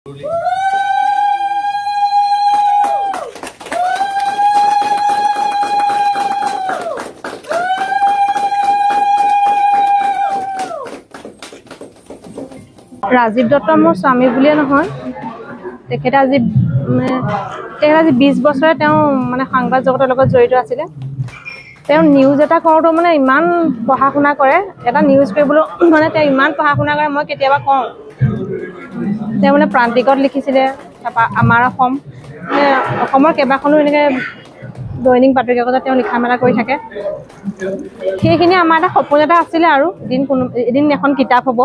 राजीव दत्त मोर स्वामी बुलिए নহয় তেখেতে আজি 20 বছৰে তেওঁ মানে সংবাদ জগতৰ লগত জড়িত আছিল তেওঁ নিউজ এটা কৰোঁতো মানে ইমান পঢ়া শুনা কৰে এটা নিউজ কৰিবলৈ মানে তেওঁ ইমান পঢ়া শুনা কৰে মই কেতিয়াবা কওঁ তেওঁ মানে প্ৰান্তিকত লিখিছিলে আমাৰ অসমৰ কেইবাখনো এনেকৈ দৈনিক বাতৰি কাকতত তেওঁ লিখা মেলা কৰি থাকে সেইখিনি আমাৰ এটা সপোন এটা আছিলে আৰু এদিন এখন কিতাপ হ'ব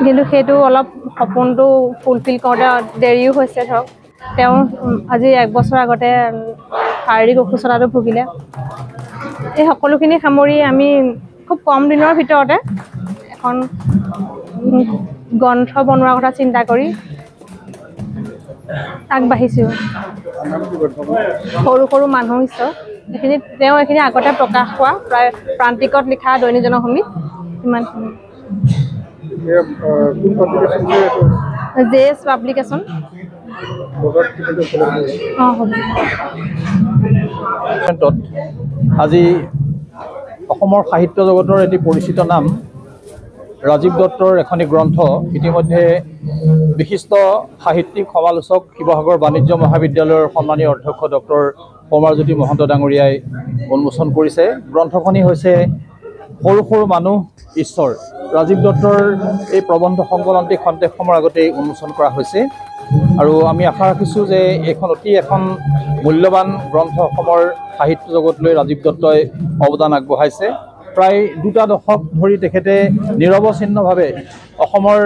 কিন্তু সেইটো অলপ সপোনটো ফুলফিল কৰোঁতে দেৰিও হৈছে ধৰক তেওঁ আজি 1 বছৰ আগতে শাৰীৰিক অসুস্থতাটো ভুগিলে এই সকলোখিনি সামৰি আমি খুব কম দিনৰ ভিতৰতে এখন গ্ৰন্থ বনোৱাৰ কথা চিন্তা কৰি আগবাঢ়িছোঁ সৰু সৰু মানুহ ঈশ্বৰ এইখিনি আগতে প্ৰকাশ পোৱা প্ৰায় প্ৰান্তিকত লিখা দৈনিক জনভূমিত ইমানখিনি JS পাব্লিকেশ্যন আজি অসমৰ সাহিত্য জগতৰ এটি পৰিচিত নাম ৰাজীৱ দত্তৰ এখনি গ্ৰন্থ ইতিমধ্যে বিশিষ্ট সাহিত্যিক সমালোচক শিৱসাগৰ বাণিজ্য মহাবিদ্যালয়ৰ সন্মানীয় অধ্যক্ষ ডক্টৰ পৰমাজ্যোতি মহন্ত ডাঙৰীয়াই উন্মোচন কৰিছে গ্ৰন্থখনি হৈছে সৰু সৰু মানুহ ঈশ্বৰ ৰাজীৱ দত্তৰ এই প্ৰবন্ধ সংকলনটি খন্তেক সময়ৰ আগতে উন্মোচন কৰা হৈছে আৰু আমি আশা ৰাখিছোঁ যে এখন মূল্যৱান গ্ৰন্থ অসমৰ সাহিত্য জগতলৈ ৰাজীৱ দত্তই অৱদান আগবঢ়াইছে প্ৰায় 2 দশক ধৰি তেখেতে নিৰৱচ্ছিন্নভাৱে অসমৰ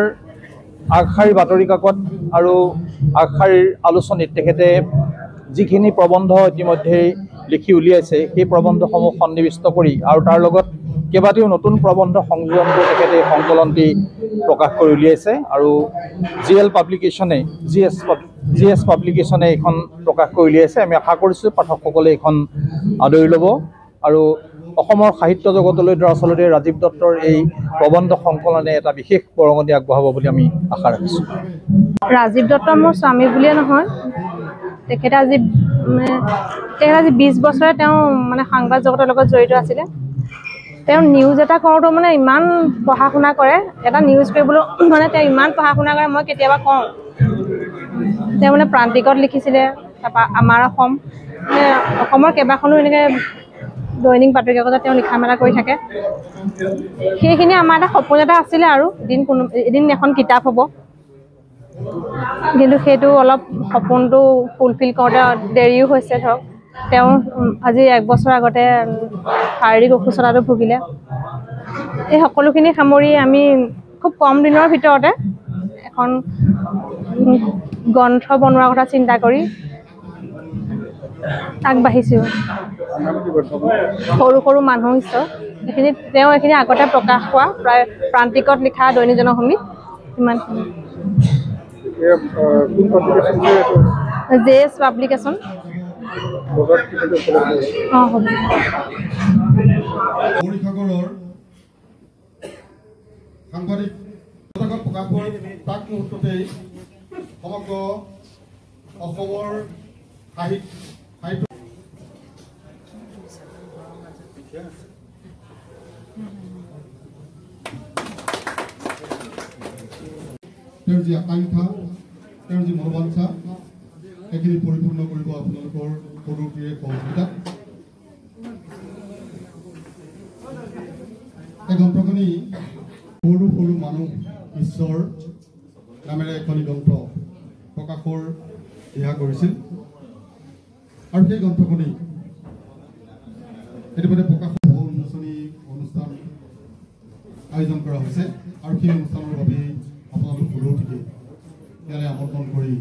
আগশাৰীৰ বাতৰি কাকত আৰু আগশাৰীৰ আলোচনীত তেখেতে যিখিনি প্ৰবন্ধ ইতিমধ্যে লিখি উলিয়াইছে সেই প্ৰবন্ধসমূহ সন্নিৱিষ্ট কৰি আৰু তাৰ লগত কেইবাটাও নতুন প্ৰবন্ধ সংযোজন কৰি তেখেতে সংকলনটি প্ৰকাশ কৰি উলিয়াইছে আৰু GS পাব্লিকেশ্যনে এইখন প্ৰকাশ কৰি উলিয়াইছে আমি আশা কৰিছোঁ পাঠকসকলে এইখন আদৰি ল'ব আৰু অসমৰ সাহিত্য জগতলৈ আচলতে ৰাজীৱ দত্তৰ এই প্ৰবন্ধ সংকলনে এটা বিশেষ বৰঙণি আগবঢ়াব বুলি আমি আশা ৰাখিছোঁ ৰাজীৱ দত্ত মোৰ স্বামী বুলিয়ে নহয় তেখেতে আজি 20 বছৰে তেওঁ মানে সংবাদ জগতৰ লগত জড়িত আছিল তেওঁ নিউজ এটা কৰোঁতো মানে ইমান পঢ়া শুনা কৰে এটা নিউজ কৰিবলৈ মানে তেওঁ ইমান পঢ়া শুনা কৰে মই কেতিয়াবা কওঁ তেওঁ মানে প্ৰান্তিকত লিখিছিলে আমাৰ অসমৰ কেইবাখনো এনেকৈ দৈনিক বাতৰি কাকতত তেওঁ লিখা মেলা কৰি থাকে সেইখিনি আমাৰ এটা সপোন এটা আছিলে আৰু এদিন এখন কিতাপ হ'ব কিন্তু সেইটো অলপ সপোনটো ফুলফিল কৰোঁতে দেৰিও হৈছে ধৰক তেওঁ আজি 1 বছৰ আগতে শাৰীৰিক অসুস্থতাটো ভুগিলে এই সকলোখিনি সামৰি আমি খুব কম দিনৰ ভিতৰতে এখন গ্ৰন্থ বনোৱাৰ কথা চিন্তা কৰি আগবাঢ়িছোঁ সৰু সৰু মানুহ ঈশ্বৰ এইখিনি আগতে প্ৰকাশ পোৱা প্ৰায় প্ৰান্তিকত লিখা দৈনিক জনভূমিত ইমানখিনি JS পাব্লিকেশ্যন সাংবাদিক প্ৰকাশ হোৱাৰ তাক মুহূৰ্ততেই সমগ্ৰ অসমৰ সাহিত্য তেওঁৰ যি আকাংক্ষা তেওঁৰ যি মনোবাঞ্ছা সেইখিনি পৰিপূৰ্ণ কৰিব আপোনালোকৰ সৰুটিৰে সহযোগিতা এই গ্ৰন্থখনি সৰু সৰু মানুহ ঈশ্বৰ নামেৰে এখনি গ্ৰন্থ প্ৰকাশৰ দিহা কৰিছিল আৰু সেই গ্ৰন্থখনি ইতিমধ্যে প্ৰকাশ উন্মোচনী অনুষ্ঠান আয়োজন কৰা হৈছে আৰু সেই অনুষ্ঠানৰ বাবে আপোনালোক সৰু ঠিকে ইয়াৰে আমন্ত্ৰণ কৰি